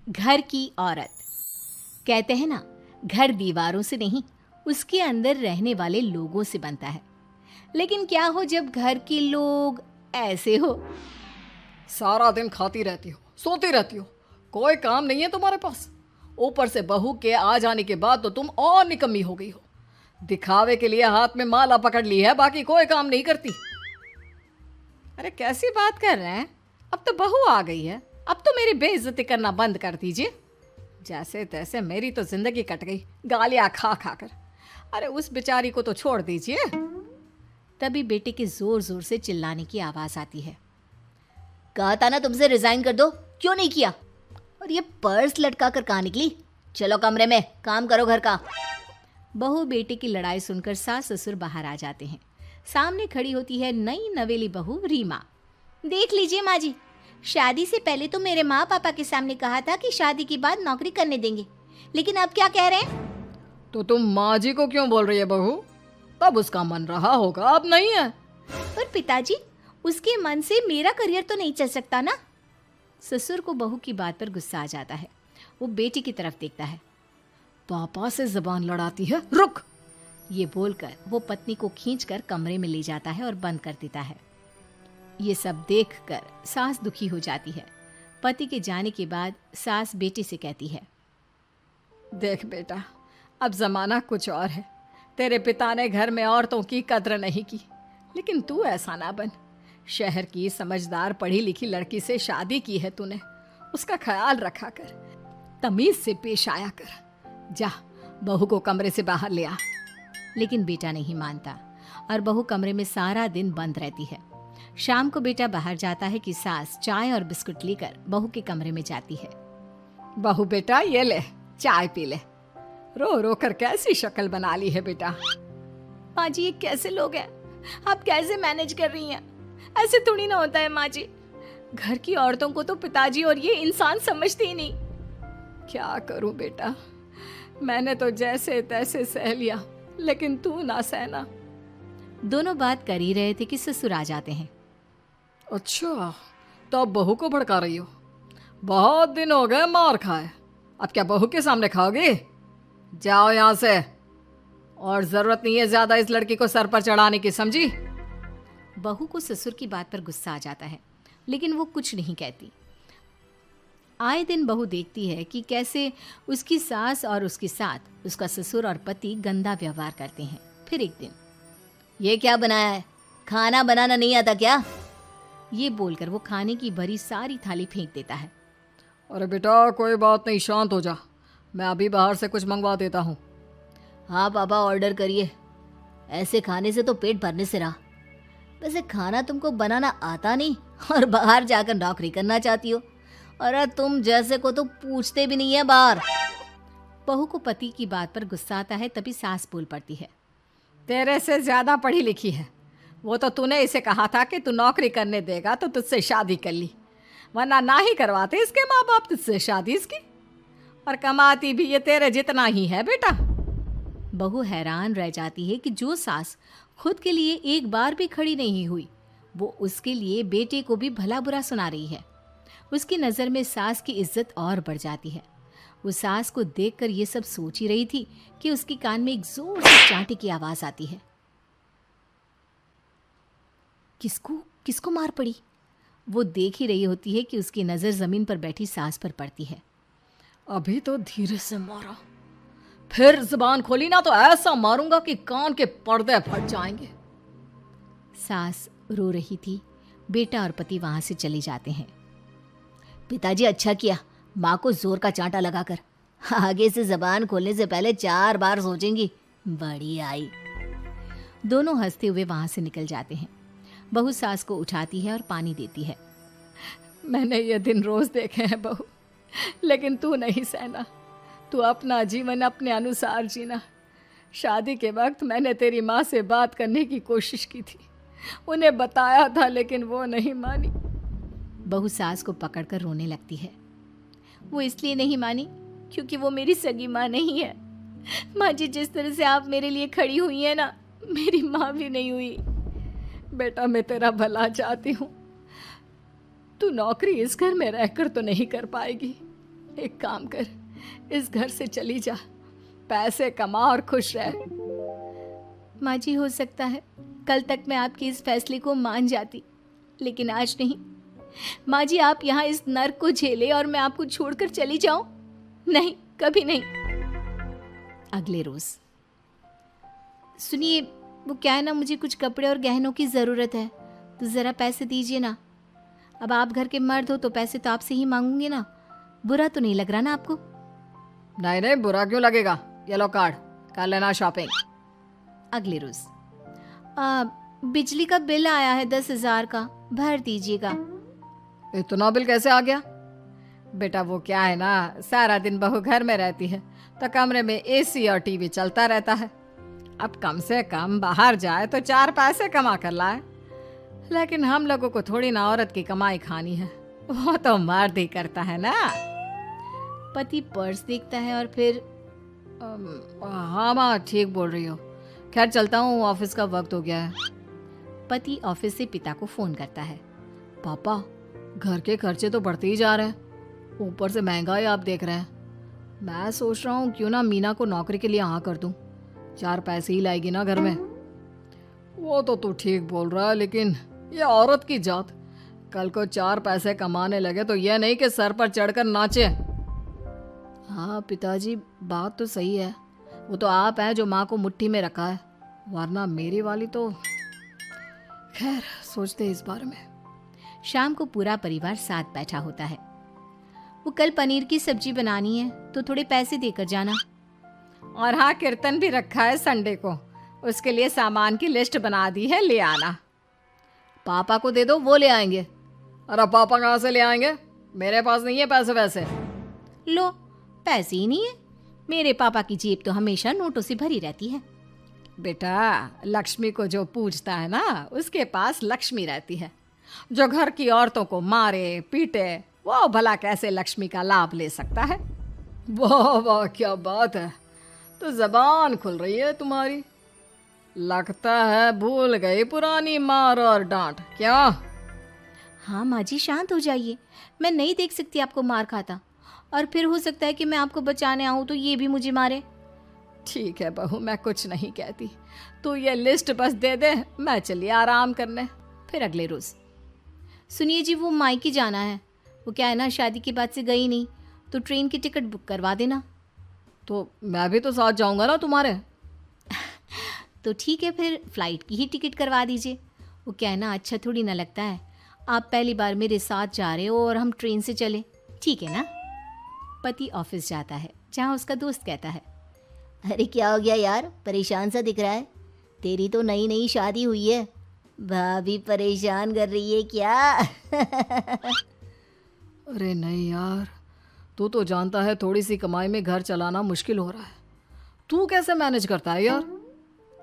घर की औरत। कहते हैं ना, घर दीवारों से नहीं, उसके अंदर रहने वाले लोगों से बनता है। लेकिन क्या हो जब घर के लोग ऐसे हो? सारा दिन खाती रहती हो, सोती रहती हो, कोई काम नहीं है तुम्हारे पास। ऊपर से बहू के आ जाने के बाद तो तुम और निकम्मी हो गई हो। दिखावे के लिए हाथ में माला पकड़ ली है, बाकी कोई काम नहीं करती। अरे कैसी बात कर रहे हैं? अब तो बहू आ गई है, अब तो मेरी बेइज्जती करना बंद कर दीजिए। जैसे तैसे मेरी तो जिंदगी कट गई, गालियां खा खा कर। अरे उस बेचारी को तो छोड़ दीजिए। तभी बेटे के जोर जोर से चिल्लाने की आवाज आती है। कहा था ना तुमसे रिजाइन कर दो, क्यों नहीं किया? और ये पर्स लटका कर कहाँ निकली? चलो कमरे में, काम करो घर का। बहू बेटे की लड़ाई सुनकर सास ससुर बाहर आ जाते हैं। सामने खड़ी होती है नई नवेली बहू रीमा। देख लीजिए माँ जी, शादी से पहले तो मेरे माँ पापा के सामने कहा था कि शादी के बाद नौकरी करने देंगे, लेकिन अब क्या कह रहे हैं? तो तुम माँ जी को क्यों बोल रही है बहू? तब उसका मन रहा होगा, अब नहीं है। पर पिताजी, उसके मन से मेरा करियर तो नहीं चल सकता ना। ससुर को बहू की बात पर गुस्सा आ जाता है। वो बेटी की तरफ देखता है। पापा से जबान लड़ाती है, रुक। ये बोलकर वो पत्नी को खींचकर कमरे में ले जाता है और बंद कर देता है। ये सब देखकर सास दुखी हो जाती है। पति के जाने के बाद सास बेटी से कहती है, देख बेटा, अब जमाना कुछ और है। तेरे पिता ने घर में औरतों की कद्र नहीं की, लेकिन तू ऐसा ना बन। शहर की समझदार पढ़ी लिखी लड़की से शादी की है तूने, उसका ख्याल रखा कर, तमीज से पेश आया कर। जा, बहू को कमरे से बाहर ले आ। लेकिन बेटा नहीं मानता और बहू कमरे में सारा दिन बंद रहती है। शाम को बेटा बाहर जाता है कि सास चाय और बिस्कुट लेकर बहू के कमरे में जाती है। बहू बेटा ये ले, चाय पी ले। रो रो कर कैसी शक्ल बना ली है बेटा। माँ जी, ये कैसे लोग हैं? आप कैसे मैनेज कर रही हैं? ऐसे थोड़ी ना होता है माँ जी। घर की औरतों को तो पिताजी और ये इंसान समझते ही नहीं। क्या करूं बेटा, मैंने तो जैसे तैसे सह लिया, लेकिन तू ना सहना। दोनों बात कर ही रहे थे कि ससुर आ जाते हैं। अच्छा, तो अब बहू को भड़का रही हो? बहुत दिन हो गए मार खाए, अब क्या बहू के सामने खाओगे? जाओ यहाँ से, और जरूरत नहीं है ज्यादा इस लड़की को सर पर चढ़ाने की, समझी? बहू को ससुर की बात पर गुस्सा आ जाता है, लेकिन वो कुछ नहीं कहती। आए दिन बहू देखती है कि कैसे उसकी सास और उसके साथ उसका ससुर और पति गंदा व्यवहार करते हैं। फिर एक दिन, ये क्या बनाया है? खाना बनाना नहीं आता क्या? ये बोलकर वो खाने की भरी सारी थाली फेंक देता है। अरे बेटा कोई बात नहीं, शांत हो जा, मैं अभी बाहर से कुछ मंगवा देता हूँ। हाँ पापा, ऑर्डर करिए। ऐसे खाने से तो पेट भरने से रहा। वैसे खाना तुमको बनाना आता नहीं और बाहर जाकर नौकरी करना चाहती हो। अरे तुम जैसे को तो पूछते भी नहीं है बाहर। बहू को पति की बात पर गुस्सा आता है, तभी सास बोल पड़ती है। तेरे से ज्यादा पढ़ी लिखी है, वो तो तूने इसे कहा था कि तू नौकरी करने देगा तो तुझसे शादी कर ली, वरना ना ही करवाते इसके माँ बाप तुझसे शादी इसकी। और कमाती भी ये तेरे जितना ही है बेटा। बहू हैरान रह जाती है कि जो सास खुद के लिए एक बार भी खड़ी नहीं हुई, वो उसके लिए बेटे को भी भला बुरा सुना रही है। उसकी नज़र में सास की इज्जत और बढ़ जाती है। वो सास को देखकर ये सब सोच ही रही थी कि उसके कान में एक जोर से चांटे की आवाज आती है। किसको किसको मार पड़ी? वो देख ही रही होती है कि उसकी नज़र जमीन पर बैठी सास पर पड़ती है। अभी तो धीरे से मारा, फिर जुबान खोली ना तो ऐसा मारूंगा कि कान के पर्दे फट जाएंगे। सास रो रही थी। बेटा और पति वहां से चले जाते हैं। पिताजी अच्छा किया माँ को जोर का चांटा लगाकर, आगे से जबान खोलने से पहले 4 बार सोचेंगी। बड़ी आई। दोनों हंसते हुए वहां से निकल जाते हैं। बहू सास को उठाती है और पानी देती है। मैंने ये दिन रोज देखे हैं बहू, लेकिन तू नहीं सहना। तू अपना जीवन अपने अनुसार जीना। शादी के वक्त मैंने तेरी माँ से बात करने की कोशिश की थी, उन्हें बताया था, लेकिन वो नहीं मानी। बहू सास को पकड़कर रोने लगती है। वो इसलिए नहीं मानी क्योंकि वो मेरी सगी माँ नहीं है। माँ जी, जिस तरह से आप मेरे लिए खड़ी हुई है ना, मेरी माँ भी नहीं हुई। बेटा मैं तेरा भला चाहती हूँ, तू नौकरी इस घर में रहकर तो नहीं कर पाएगी, एक काम कर, इस घर से चली जा, पैसे कमा और खुश रह। माँ जी, हो सकता है कल तक मैं आपके इस फैसले को मान जाती, लेकिन आज नहीं। माँ जी, आप यहाँ इस नर्क को झेले और मैं आपको छोड़कर चली जाऊं? नहीं, कभी नहीं। अगले रोज, सुनिए, वो क्या है ना, मुझे कुछ कपड़े और गहनों की ज़रूरत है, तो ज़रा पैसे दीजिए ना। अब आप घर के मर्द हो तो पैसे तो आपसे ही मांगूंगे ना, बुरा तो नहीं लग रहा ना आपको? नहीं नहीं, बुरा क्यों लगेगा, ये लो कार्ड, कर लेना शॉपिंग। अगले रोज, बिजली का बिल आया है 10,000 का, भर दीजिएगा। इतना बिल कैसे आ गया? बेटा वो क्या है ना, सारा दिन बहू घर में रहती है तो कमरे में एसी और टीवी चलता रहता है। अब कम से कम बाहर जाए तो 4 पैसे कमा कर लाए, लेकिन हम लोगों को थोड़ी ना औरत की कमाई खानी है, वो तो मर्द ही करता है ना। पति पर्स देखता है और फिर हाँ माँ, ठीक बोल रही हो, खैर चलता हूँ, ऑफिस का वक्त हो गया है। पति ऑफिस से पिता को फोन करता है। पापा, घर के खर्चे तो बढ़ते ही जा रहे हैं, ऊपर से महंगाई आप देख रहे हैं। मैं सोच रहा हूँ क्यों ना मीना को नौकरी के लिए हाँ कर दूँ, 4 पैसे ही लाएगी ना घर में। वो तो तू ठीक बोल रहा है, लेकिन ये औरत की जात, कल को 4 पैसे कमाने लगे तो यह नहीं कि सर पर चढ़कर नाचे। हाँ पिताजी, बात तो सही है, वो तो आप हैं जो माँ को मुट्ठी में रखा है, वरना मेरी वाली तो। खैर, सोचते इस बारे में। शाम को पूरा परिवार साथ बैठा होता है। वो कल पनीर की सब्जी बनानी है तो थोड़े पैसे देकर जाना। और हाँ, कीर्तन भी रखा है संडे को, उसके लिए सामान की लिस्ट बना दी है, ले आना। पापा को दे दो, वो ले आएंगे। अरे पापा कहाँ से ले आएंगे, मेरे पास नहीं है पैसे वैसे। लो, पैसे ही नहीं है? मेरे पापा की जेब तो हमेशा नोटों से भरी रहती है। बेटा, लक्ष्मी को जो पूजता है ना, उसके पास लक्ष्मी रहती है। जो घर की औरतों को मारे पीटे, वो भला कैसे लक्ष्मी का लाभ ले सकता है? वाह वाह, क्या बात है, तो जबान खुल रही है तुम्हारी। लगता है भूल गई पुरानी मार और डांट, क्या? हाँ माँ जी, शांत हो जाइए, मैं नहीं देख सकती आपको मार खाता, और फिर हो सकता है कि मैं आपको बचाने आऊँ तो ये भी मुझे मारे। ठीक है बहू, मैं कुछ नहीं कहती, तू ये लिस्ट बस दे दे, मैं चली आराम करने। फिर अगले रोज, सुनिए जी, वो मायके जाना है, वो क्या है ना, शादी के बाद से गई नहीं, तो ट्रेन की टिकट बुक करवा देना। तो मैं भी तो साथ जाऊंगा ना तुम्हारे। तो ठीक है, फिर फ्लाइट की ही टिकट करवा दीजिए। वो क्या है ना, अच्छा थोड़ी ना लगता है, आप पहली बार मेरे साथ जा रहे हो और हम ट्रेन से चले, ठीक है ना? पति ऑफिस जाता है, जहाँ उसका दोस्त कहता है, अरे क्या हो गया यार, परेशान सा दिख रहा है, तेरी तो नई नई शादी हुई है, भाभी परेशान कर रही है क्या? अरे नहीं यार, तू तो जानता है थोड़ी सी कमाई में घर चलाना मुश्किल हो रहा है, तू कैसे मैनेज करता है यार?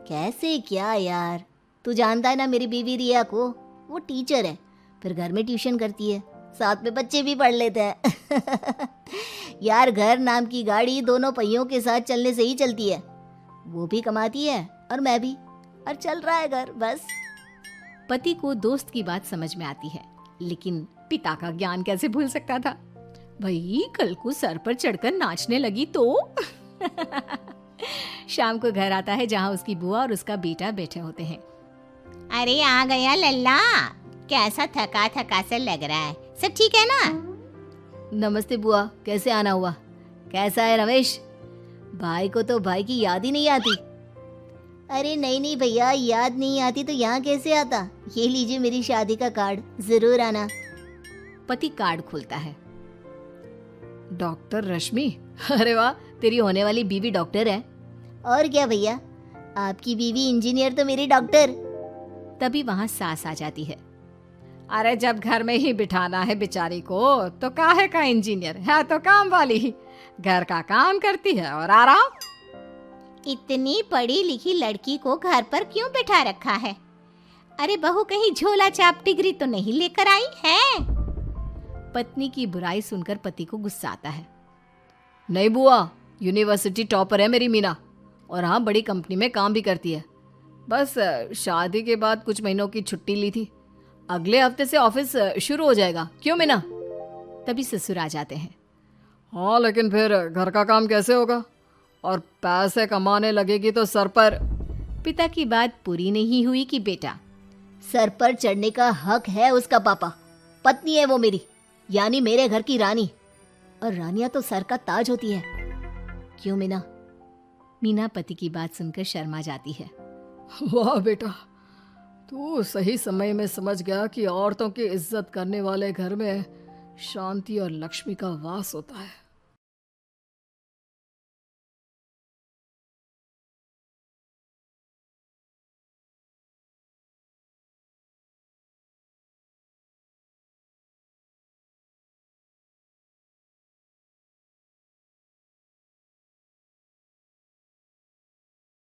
कैसे क्या यार, तू जानता है ना मेरी बीवी रिया को, वो टीचर है, फिर घर में ट्यूशन करती है, साथ में बच्चे भी पढ़ लेते हैं। यार, घर नाम की गाड़ी दोनों पहियों के साथ चलने से ही चलती है, वो भी कमाती है और मैं भी, और चल रहा है घर बस। पति को दोस्त की बात समझ में आती है, लेकिन पिता का ज्ञान कैसे भूल सकता था? भाई, कल को सर पर चढ़कर नाचने लगी तो। शाम को घर आता है, जहाँ उसकी बुआ और उसका बेटा बैठे होते हैं। अरे आ गया लल्ला, कैसा थका थका सा लग रहा है, सब ठीक है ना? नमस्ते बुआ, कैसे आना हुआ? कैसा है रमेश? भाई को तो भाई की याद ही नहीं आती। अरे नहीं नहीं भैया, याद नहीं आती तो यहाँ कैसे आता? ये लीजिए मेरी शादी का कार्ड, जरूर आना। पति कार्ड खोलता है। डॉक्टर रश्मि, अरे वाह, तेरी होने वाली बीवी डॉक्टर है। और क्या भैया, आपकी बीवी इंजीनियर तो मेरी डॉक्टर। तभी वहाँ सास आ जाती है। अरे जब घर में ही बिठाना है बेचारी को, तो काहे का इंजीनियर है, तो काम वाली ही, घर का काम करती है और आराम। इतनी पढ़ी लिखी लड़की को घर पर क्यों बिठा रखा है? अरे बहू कहीं झोला छाप डिग्री तो नहीं लेकर आई है? पत्नी की बुराई सुनकर पति को गुस्सा आता है। नहीं बुआ, यूनिवर्सिटी टॉपर है मेरी मीना, और हाँ, बड़ी कंपनी में काम भी करती है। बस शादी के बाद कुछ महीनों की छुट्टी ली थी, अगले हफ्ते से ऑफिस शुरू हो जाएगा। क्यों मीना? तभी ससुर आ जाते हैं। हाँ, लेकिन फिर घर का काम कैसे होगा? और पैसे कमाने लगेगी तो सर पर। पिता की बात पूरी नहीं हुई कि बेटा, सर पर चढ़ने का हक है उसका पापा। पत्नी है वो मेरी, यानी मेरे घर की रानी, और रानियां तो सर का ताज होती है। क्यों मीना? मीना पति की बात सुनकर शर्मा जाती है। वाह बेटा, तू सही समय में समझ गया कि औरतों की इज्जत करने वाले घर में शांति और लक्ष्मी का वास होता है।